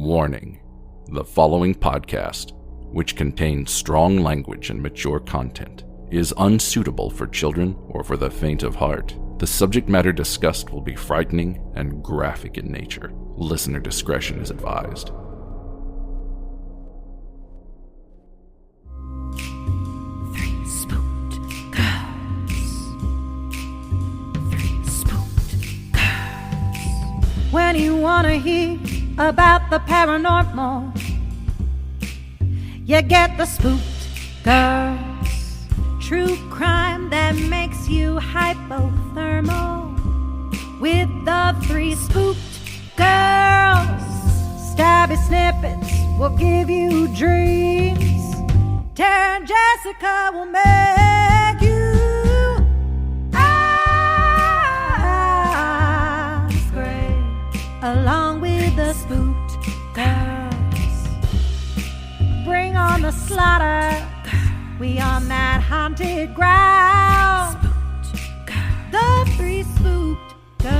Warning: the following podcast, which contains strong language and mature content, is unsuitable for children or for the faint of heart. The subject matter discussed will be frightening and graphic in nature. Listener discretion is advised. When you wanna hear about the paranormal, you get the Spooked Girls. True crime that makes you hypothermal. With the three Spooked Girls, stabby snippets will give you dreams. Tara and Jessica will make you along with the Spooked Girls. Bring on the slaughter, we on that haunted ground. The three Spooked Girls.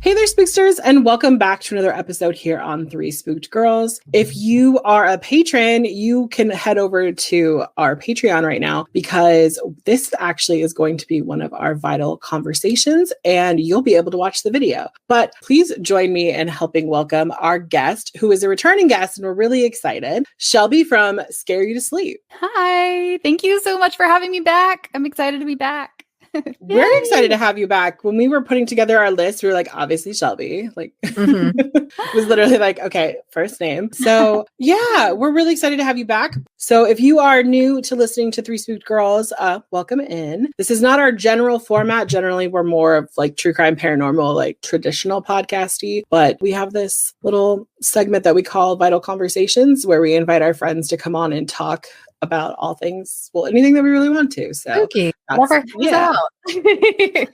Hey there, Spooksters, and welcome back to another episode here on Three Spooked Girls. If you are a patron, you can head over to our Patreon right now because this actually is going to be one of our vital conversations and you'll be able to watch the video. But please join me in helping welcome our guest, who is a returning guest, and we're really excited, Shelby from Scare You to Sleep. Hi, thank you so much for having me back. I'm excited to be back. We're excited to have you back. When we were putting together our list, we were like, obviously Shelby. Like, it was literally like, okay, first name. So yeah, we're really excited to have you back. So if you are new to listening to Three Spooked Girls, welcome in. This is not our general format. Generally, we're more of like true crime, paranormal, like traditional podcasty. But we have this little segment that we call Vital Conversations, where we invite our friends to come on and talk about all things, well, anything that we really want to. So okay. Yeah.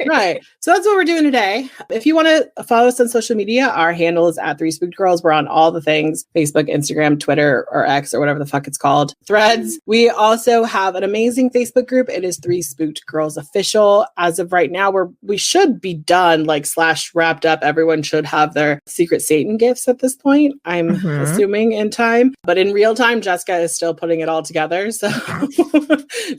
Right. So that's what we're doing today. If you want to follow us on social media, our handle is at Three Spooked Girls. We're on all the things: Facebook, Instagram, Twitter, or X, or whatever the fuck it's called. Threads. We also have an amazing Facebook group. It is Three Spooked Girls Official. As of right now, we should be done, like / wrapped up. Everyone should have their Secret Satan gifts at this point, I'm assuming, in time. But in real time, Jessica is still putting it all together. So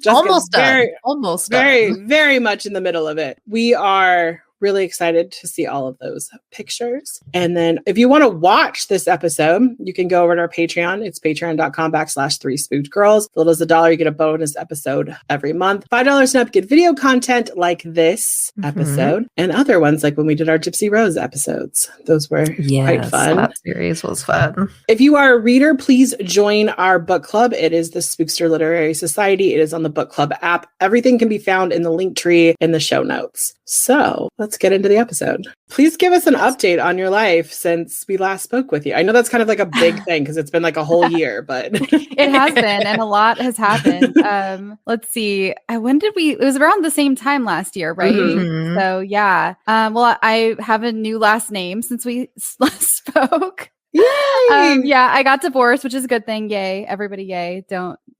almost done. Very much in the middle of it. We are really excited to see all of those pictures. And then if you want to watch this episode, you can go over to our Patreon. It's patreon.com/Three Spooked Girls. Little as $1, you get a bonus episode every month. $5 and up, get video content like this episode and other ones, like when we did our Gypsy Rose episodes. Those were quite fun. That series was fun. If you are a reader, please join our book club. It is the Spookster Literary Society. It is on the book club app. Everything can be found in the link tree in the show notes. So let's get into the episode. Please give us an update on your life since we last spoke with you. I know that's kind of like a big thing because it's been like a whole year, but it has been, and a lot has happened. Let's see. It was around the same time last year, right? Mm-hmm. So yeah. Well, I have a new last name since we last spoke. Yay! Yeah, I got divorced, which is a good thing. Yay. Everybody, yay.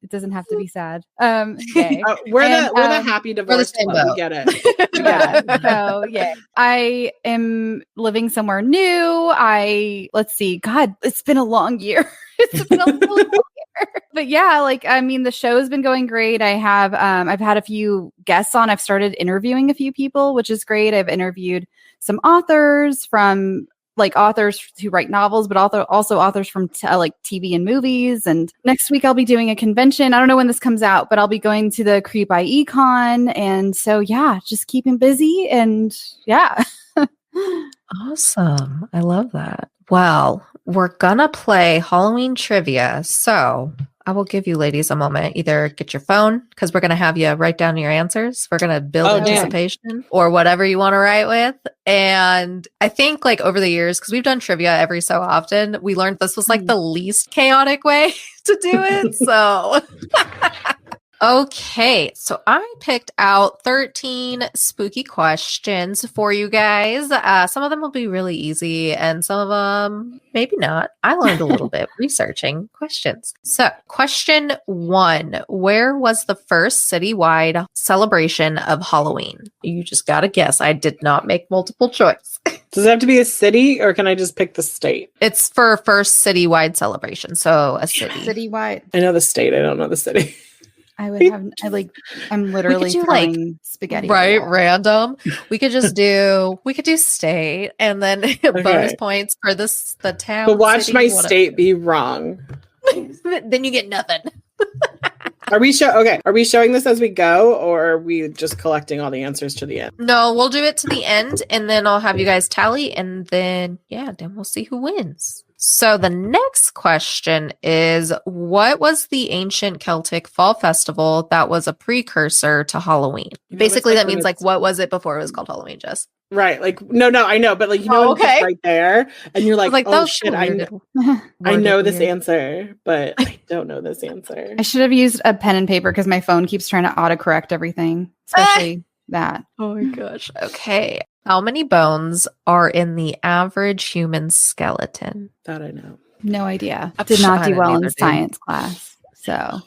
It doesn't have to be sad. Yay. We're the happy divorce club. We get it. Yeah. So yeah. I am living somewhere new. Let's see. God, it's been a long year. It's been a really long year. But yeah, the show has been going great. I've had a few guests on. I've started interviewing a few people, which is great. I've interviewed some authors authors who write novels, but also authors from TV and movies. And next week I'll be doing a convention. I don't know when this comes out, but I'll be going to the Creep Econ. And so, yeah, just keeping busy and yeah. Awesome. I love that. Well, we're gonna play Halloween trivia. So I will give you ladies a moment. Either get your phone, because we're going to have you write down your answers. We're going to build anticipation or whatever you want to write with. And I think over the years, because we've done trivia every so often, we learned this was the least chaotic way to do it. So Okay, so I picked out 13 spooky questions for you guys. Some of them will be really easy and some of them maybe not. I learned a little bit researching questions. So, question 1, where was the first citywide celebration of Halloween? You just got to guess. I did not make multiple choice. Does it have to be a city or can I just pick the state? It's for first citywide celebration, so a city. Citywide. I know the state. I don't know the city. I'm literally throwing spaghetti. Right, random. We could do state and then bonus points for the town. But watch city, my whatever. state be wrong. Then you get nothing. Are we showing this as we go, or are we just collecting all the answers to the end? No, we'll do it to the end and then I'll have you guys tally and then we'll see who wins. So the next question is, what was the ancient Celtic fall festival that was a precursor to Halloween? Basically, that means like, what was it before it was called Halloween, Jess? Right. Like, no, I know. But like, it's right there. And you're like, oh shit, I know this answer, but I don't know this answer. I should have used a pen and paper because my phone keeps trying to autocorrect everything, especially that. Oh my gosh. Okay. How many bones are in the average human skeleton? That I know. No idea. Did not do well in science class. So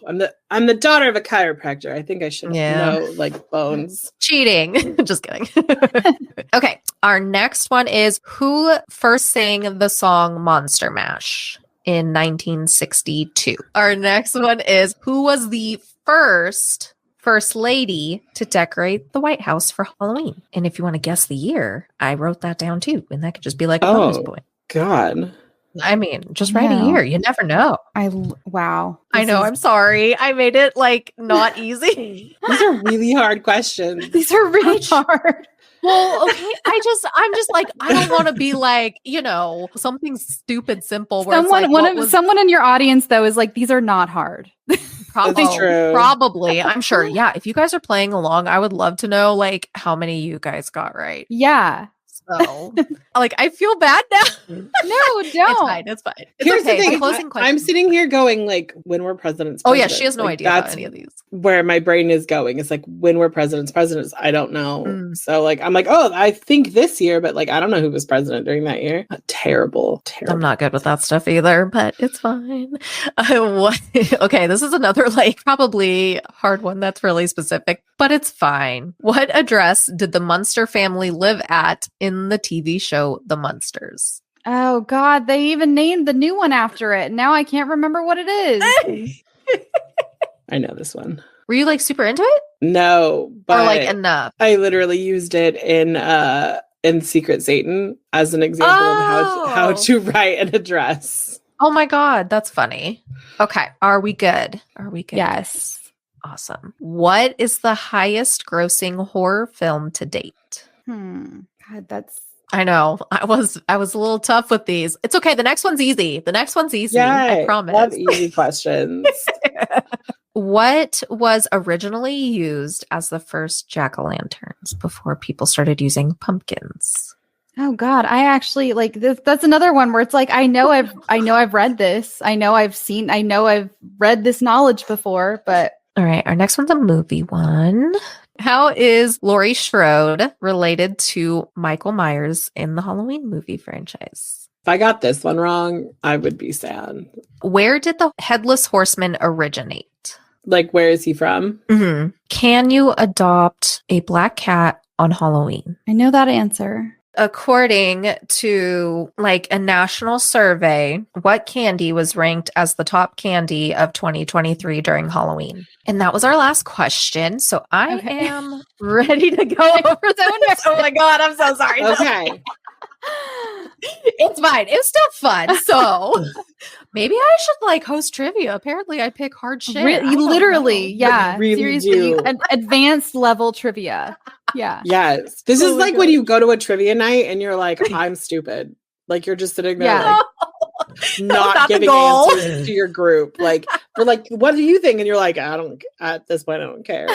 I'm the daughter of a chiropractor. I think I should know like bones. Cheating. Just kidding. Okay. Our next one is, who first sang the song Monster Mash in 1962? Our next one is, who was the first lady to decorate the White House for Halloween? And if you want to guess the year, I wrote that down too. And that could just be like a bonus point. God. I mean, just write a year. You never know. Wow. I know. I'm sorry. I made it like not easy. These are really hard questions. These are really hard. Well, okay. I'm just like, I don't want to be like, something stupid, simple. Where someone in your audience though is like, these are not hard. Probably. I'm sure. Yeah. If you guys are playing along, I would love to know like how many you guys got right. Yeah. So, like, I feel bad now. No, don't. It's fine. Here's the thing. Closing question. I'm sitting here going like, when we're presidents. Oh yeah, she has no idea about any of these. Where my brain is going. It's like, when we're presidents. I don't know. So like, I'm like, oh, I think this year, but like, I don't know who was president during that year. Terrible. I'm not good with that stuff either, but it's fine. Okay, this is another like probably hard one that's really specific, but it's fine. What address did the Munster family live at in the TV show The Munsters? Oh God, they even named the new one after it. Now I can't remember what it is. I know this one. Were you like super into it? No, but or like enough. I literally used it in Secret Satan as an example of how to write an address. Oh my God, that's funny. Okay, are we good? Yes. Awesome. What is the highest grossing horror film to date? God, I know. I was a little tough with these. It's okay. The next one's easy. Yeah, I promise. Love easy questions. What was originally used as the first jack-o'-lanterns before people started using pumpkins? Oh God, I actually like this. That's another one where it's like, I know I've read this. I know I've read this knowledge before, but. All right. Our next one's a movie one. How is Laurie Strode related to Michael Myers in the Halloween movie franchise? If I got this one wrong, I would be sad. Where did the Headless Horseman originate? Like, where is he from? Mm-hmm. Can you adopt a black cat on Halloween? I know that answer. According to like a national survey, what candy was ranked as the top candy of 2023 during Halloween? And that was our last question. So I am ready to go over this. Oh my God, I'm so sorry. Okay. It's fine. It's still fun. So maybe I should like host trivia. Apparently I pick hard shit. Literally. Yeah. Really seriously. Advanced level trivia. Yeah. Yes. This is like when you go to a trivia night and you're like, I'm stupid. Like you're just sitting there like, not giving answers to your group. Like, we're like, what do you think? And you're like, at this point, I don't care.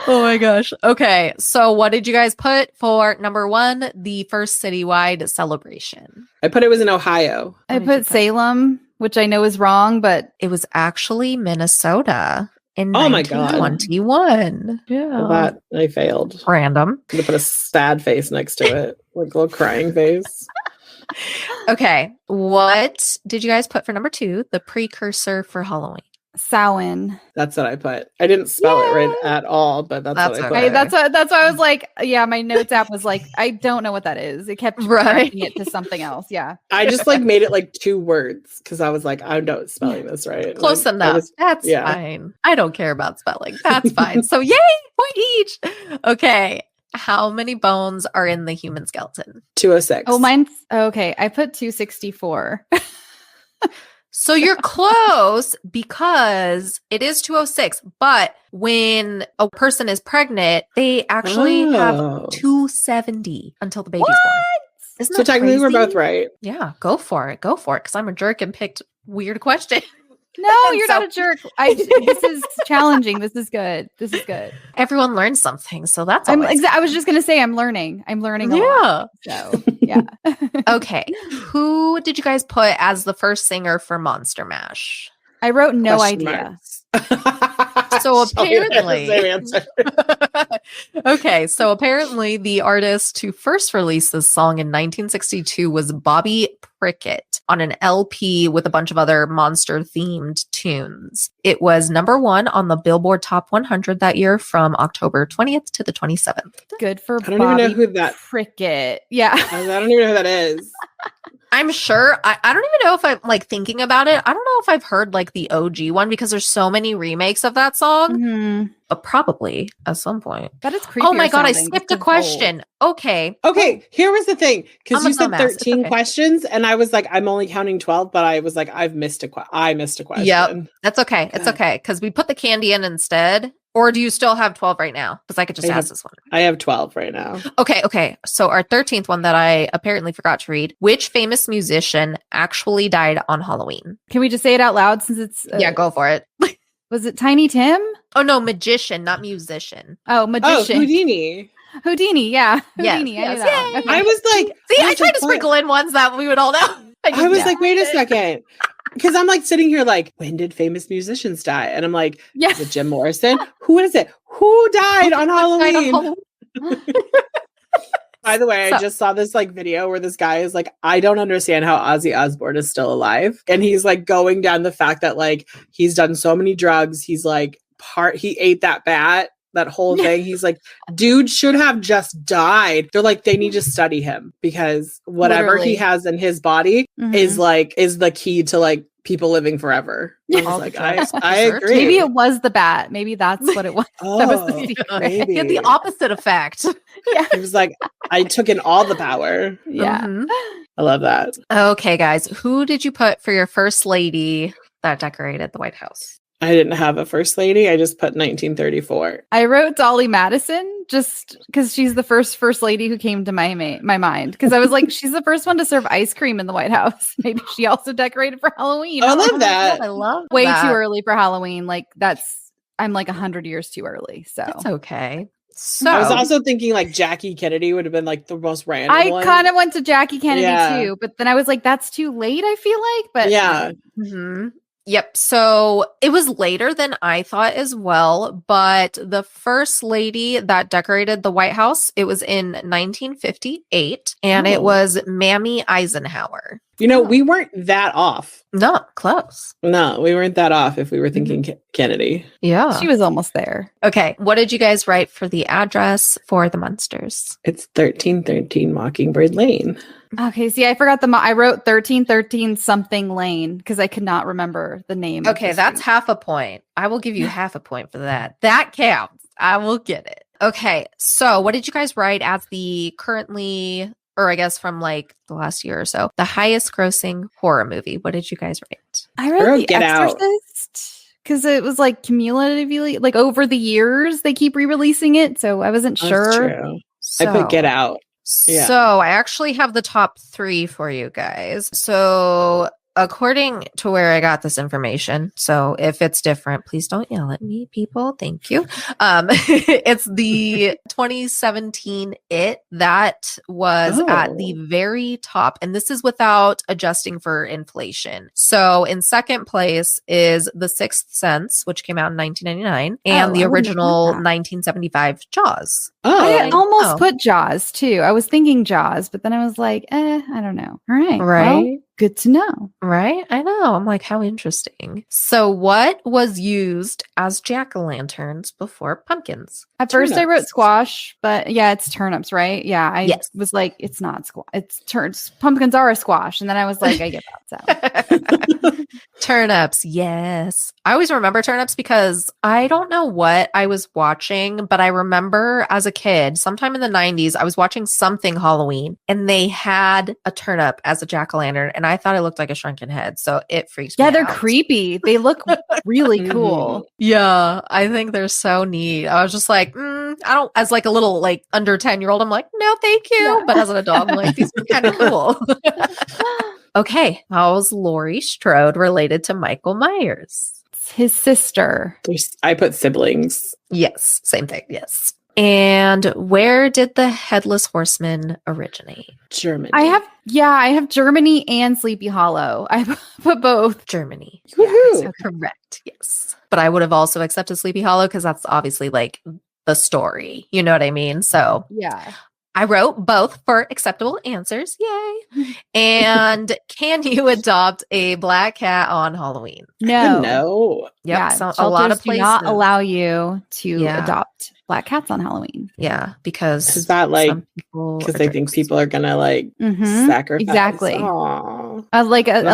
Oh my gosh. Okay. So what did you guys put for number one, the first citywide celebration? I put it was in Ohio. I put Salem, which I know is wrong, but it was actually Minnesota. in Oh my God. 1921. Yeah. Well, that I failed. Random. I'm gonna put a sad face next to it, like a little crying face. Okay. What did you guys put for number 2? The precursor for Halloween. Samhain. That's what I put. I didn't spell it right at all, but that's what I put. okay. That's why I was like, yeah, my notes app was like, I don't know what that is. It kept correcting it to something else. Yeah. I just like made it like 2 words because I was like, I'm not spelling this right. Close enough. That's fine. I don't care about spelling. That's fine. So yay, point each. Okay. How many bones are in the human skeleton? 206. Oh, mine's okay. I put 264. So you're close because it is 206. But when a person is pregnant, they actually have 270 until the baby's born. Isn't so that technically crazy? we're both right. Yeah, go for it. Go for it. Because I'm a jerk and picked weird questions. No, you're not a jerk. This is challenging. This is good. This is good. Everyone learns something, so that's I always was just gonna say I'm learning a lot. So yeah. Okay. Who did you guys put as the first singer for Monster Mash? I wrote no Question idea. So Shelby had the apparently, same answer. okay. So apparently, the artist who first released this song in 1962 was Bobby Prickett on an LP with a bunch of other monster-themed tunes. It was number 1 on the Billboard Top 100 that year from October 20th to the 27th. Good for I don't Bobby even know who that Prickett. Yeah. I don't even know who that is. I'm sure. I don't even know if I'm like thinking about it. I don't know if I've heard like the OG one because there's so many remakes of that song. Mm-hmm. But probably at some point. That is creepy. Oh my God, I skipped a question. Okay. Okay, here was the thing. Because I'm a you said dumbass. 13 Okay. questions, and I was like, I'm only counting 12, but I was like, I missed a question. Yep. That's okay. It's okay. Because we put the candy in instead. Or do you still have 12 right now? Because I could just ask this one. I have 12 right now. Okay. So our 13th one that I apparently forgot to read. Which famous musician actually died on Halloween? Can we just say it out loud since it's Yeah, go for it. Was it Tiny Tim? Oh no, magician, not musician. Oh, Oh, magician. Houdini. Houdini, yeah. Yes, Houdini, I yes. knew that. Yay. Okay. I was like, See, I was tried like, to sprinkle in ones that we would all know. I was like, wait a second. Because I'm like sitting here like, when did famous musicians die? And I'm like, Yeah. is it Jim Morrison? Who is it? Who died on Halloween? By the way, I just saw this like video where this guy is like, I don't understand how Ozzy Osbourne is still alive. And he's like going down the fact that like he's done so many drugs. He's like he ate that bat, that whole thing. He's like, dude should have just died. They're like, they need to study him because whatever he has in his body is the key to like people living forever. I was like, I agree. Maybe it was the bat. Maybe that's what it was. That was the secret. Maybe. He had the opposite effect. Yeah. He was like, I took in all the power. Yeah. Mhm. I love that. Okay, guys. Who did you put for your first lady that decorated the White House? I didn't have a first lady. I just put 1934. I wrote Dolly Madison just because she's the first lady who came to my mind. Because I was like, she's the first one to serve ice cream in the White House. Maybe she also decorated for Halloween. Oh, I love that. I love Way that. too early for Halloween. Like I'm like 100 years too early. So It's okay. So I was also thinking like Jackie Kennedy would have been like the most random I one. kind of went to Jackie Kennedy Yeah. too, but then I was like, that's too late, I feel like. But Yeah. Mhm. Yep. So it was later than I thought as well, but the first lady that decorated the White House, it was in 1958, and it Oh. was Mammy Eisenhower. You know, we weren't that off. Not close. No, we weren't that off if we were thinking Kennedy. Yeah. she was almost there. Okay. What did you guys write for the address for the Munsters? It's 1313 Mockingbird Lane. Okay, see, I forgot I wrote 1313 something lane because I could not remember the name. of Okay, the that's street. half a point. I will give you half a point for that. That counts. I will get it. Okay, so what did you guys write as the currently, or I guess from like the last year or so, the highest grossing horror movie? What did you guys write? I wrote The Get Out. Exorcist because it was like cumulatively, like over the years, they keep re-releasing it, so I wasn't That's sure. true. So, I put Get Out. Yeah. So I actually have the top 3 for you guys. So according to where I got this information, so if it's different, please don't yell at me, people. Thank you. It's the 2017 It that was at the very top, and this is without adjusting for inflation. So in second place is The Sixth Sense, which came out in 1999, and the original 1975 Jaws. I almost put Jaws too. I was thinking Jaws, but then I was like, I don't know. All right. Well, good to know. Right? I know. I'm like, how interesting. So what was used as jack-o'-lanterns before pumpkins? At first I wrote squash, but yeah, it's turnips, right? Yeah. I was like, it's not squash. It's pumpkins are a squash. And then I was like, I get that. So Turnips. Yes. I always remember turnips because I don't know what I was watching, but I remember as a kid, sometime in the 90s, I was watching something Halloween and they had a turnip as a jack-o'-lantern. And I thought it looked like a shrunken head. So it freaks me out. Yeah, they're creepy. They look really cool. Yeah, I think they're so neat. I was just like, I don't, as like a little like under 10-year-old, I'm like, no, thank you. Yeah. But as an adult, I'm like, these are kind of cool. Okay. How's Laurie Strode related to Michael Myers? It's his sister. I put siblings. Yes. Same thing. Yes. And where did the Headless Horseman originate? Germany. I have Germany and Sleepy Hollow. I put both. Germany. Woohoo. Yes, correct. Yes. But I would have also accepted Sleepy Hollow because that's obviously like the story. You know what I mean? So yeah. I wrote both for acceptable answers. Yay. And can you adopt a black cat on Halloween? No. No. Yep. Yeah, So a lot of places do not allow you to adopt black cats on Halloween. Yeah, because is that like because they think people are gonna like sacrifice? Exactly. Aww. A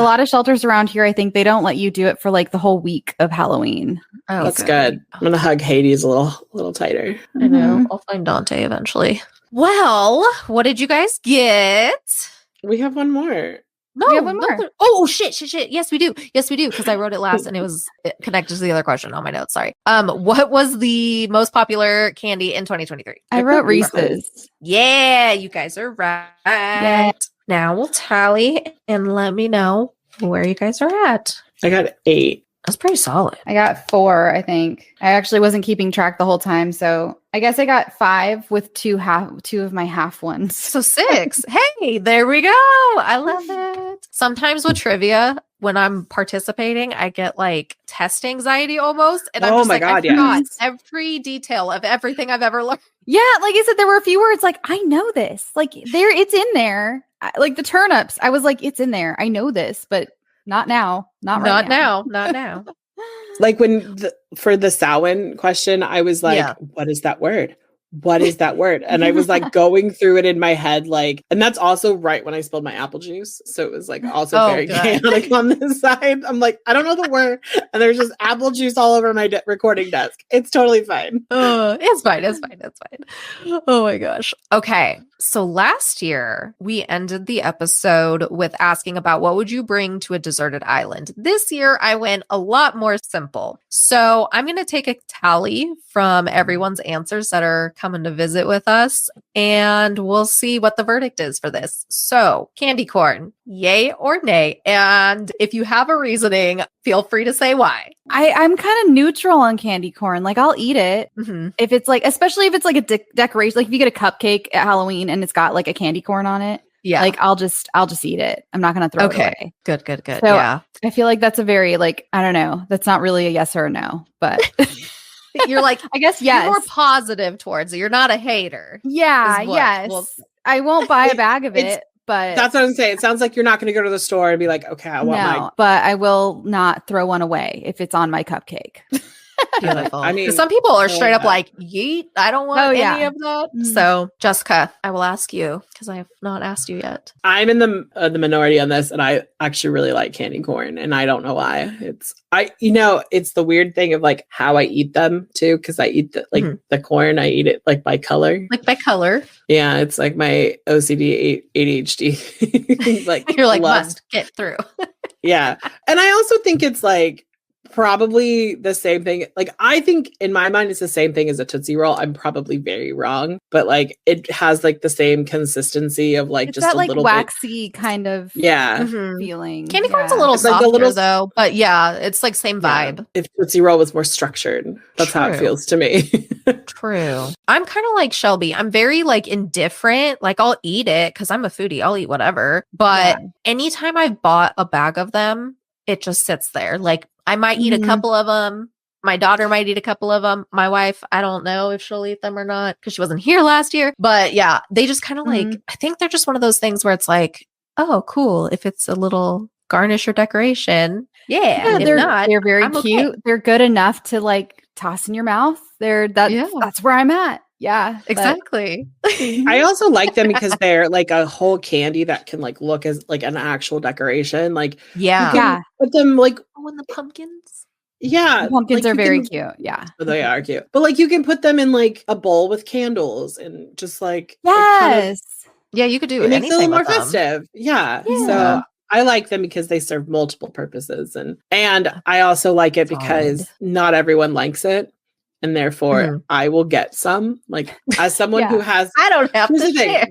lot of shelters around here, I think they don't let you do it for like the whole week of Halloween. Oh, that's good. I'm gonna hug Hades a little tighter. I know. I'll find Dante eventually. Well, what did you guys get? We have one more. No, we have one more. Oh, shit. Yes, we do. Because I wrote it last and it was connected to the other question on my notes. Sorry. What was the most popular candy in 2023? I wrote Reese's. Yeah, you guys are right. Yeah. Now we'll tally and let me know where you guys are at. I got 8. That's pretty solid. I got 4, I think. I actually wasn't keeping track the whole time, so I guess I got 5 with two of my half ones. So 6. Hey, there we go. I love it. Sometimes with trivia, when I'm participating, I get like test anxiety almost. And I'm just like, I forgot every detail of everything I've ever learned. Yeah, like I said, there were a few words like, I know this. Like it's in there. Like the turnips. I was like, it's in there. I know this, but not now. Not now. Like for the Samhain question, I was like, what is that word? What is that word? And I was like going through it in my head, like, and that's also right when I spilled my apple juice. So it was like also very chaotic on this side. I'm like, I don't know the word. And there's just apple juice all over my recording desk. It's totally fine. It's fine. Oh my gosh. Okay. So last year we ended the episode with asking about what would you bring to a deserted island. This year I went a lot more simple. So I'm going to take a tally from everyone's answers that are coming to visit with us, and we'll see what the verdict is for this. So candy corn, yay or nay? And if you have a reasoning, feel free to say why. I'm kind of neutral on candy corn. Like I'll eat it if it's like, especially if it's like a decoration. Like if you get a cupcake at Halloween and it's got like a candy corn on it, like I'll just eat it. I'm not gonna throw it away. Good. So yeah, I feel like that's a very like I don't know. That's not really a yes or a no, but. You're like, I guess, yes. You're more positive towards it. You're not a hater. Yeah, yes. I won't buy a bag of it, but that's what I'm saying. It sounds like you're not going to go to the store and be like, okay, I want mine. But I will not throw one away if it's on my cupcake. Beautiful. I mean, some people are straight up like, yeet, I don't want any of that. So, Jessica, I will ask you because I have not asked you yet. I'm in the minority on this, and I actually really like candy corn, and I don't know why. It's the weird thing of like how I eat them too, because I eat the corn, I eat it like by color. Like by color. Yeah, it's like my OCD ADHD. Like you're like must get through. Yeah, and I also think it's like probably the same thing. Like, I think in my mind, it's the same thing as a Tootsie Roll. I'm probably very wrong, but like it has like the same consistency of like It's just that a like little waxy kind of feeling. Candy corn's a little It's like softer the little- though, but yeah, it's like same vibe. If Tootsie Roll was more structured, that's how it True. feels to me. True. I'm kind of like Shelby. I'm very like indifferent. Like I'll eat it because I'm a foodie. I'll eat whatever. But anytime I've bought a bag of them, it just sits there. Like I might eat a couple of them. My daughter might eat a couple of them. My wife, I don't know if she'll eat them or not because she wasn't here last year. But yeah, they just kind of like, I think they're just one of those things where it's like, oh, cool. If it's a little garnish or decoration. Yeah. They're very I'm cute. okay. They're good enough to like toss in your mouth. That's where I'm at. Yeah, exactly. I also like them because they're like a whole candy that can like look as like an actual decoration. Like you can put them like and the pumpkins. Yeah, the pumpkins are very cute. Yeah, they are cute. But like you can put them in like a bowl with candles and just like yeah, you could do it. Makes it a little more them. festive. Yeah. So I like them because they serve multiple purposes, and I also like it because not everyone likes it. And therefore, I will get some. Like as someone who has, I don't have to share.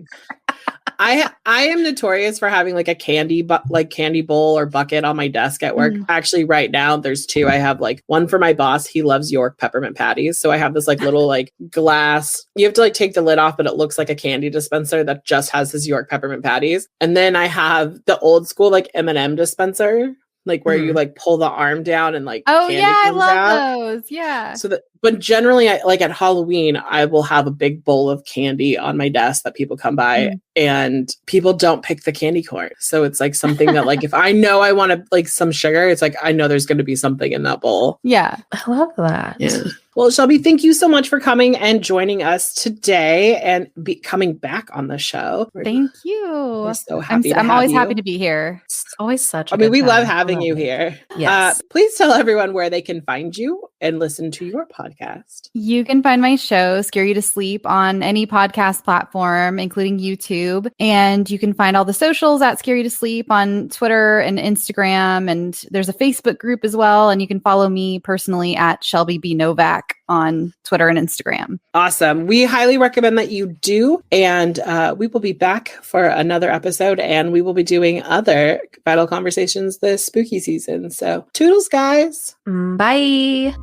I am notorious for having like a candy bowl or bucket on my desk at work. Actually, right now there's two. I have like one for my boss. He loves York peppermint patties, so I have this like little like glass. You have to like take the lid off, but it looks like a candy dispenser that just has his York peppermint patties. And then I have the old school like M&M dispenser. Like where you like pull the arm down and like candy comes I love out. those. Yeah. So that, but generally, I like at Halloween, I will have a big bowl of candy on my desk that people come by, and people don't pick the candy corn. So it's like something that like if I know I want to like some sugar, it's like I know there's going to be something in that bowl. Yeah, I love that. Yeah. Well, Shelby, thank you so much for coming and joining us today and coming back on the show. Thank you. We're so happy. I'm always happy to be here. It's always such. We love having you here. Yes. Please tell everyone where they can find you and listen to your podcast. You can find my show, Scare You to Sleep, on any podcast platform, including YouTube. And you can find all the socials at Scare You to Sleep on Twitter and Instagram. And there's a Facebook group as well. And you can follow me personally at Shelby B. Novak on Twitter and Instagram. Awesome. We highly recommend that you do. And we will be back for another episode, and we will be doing other Vital Conversations this spooky season. So toodles, guys. Bye.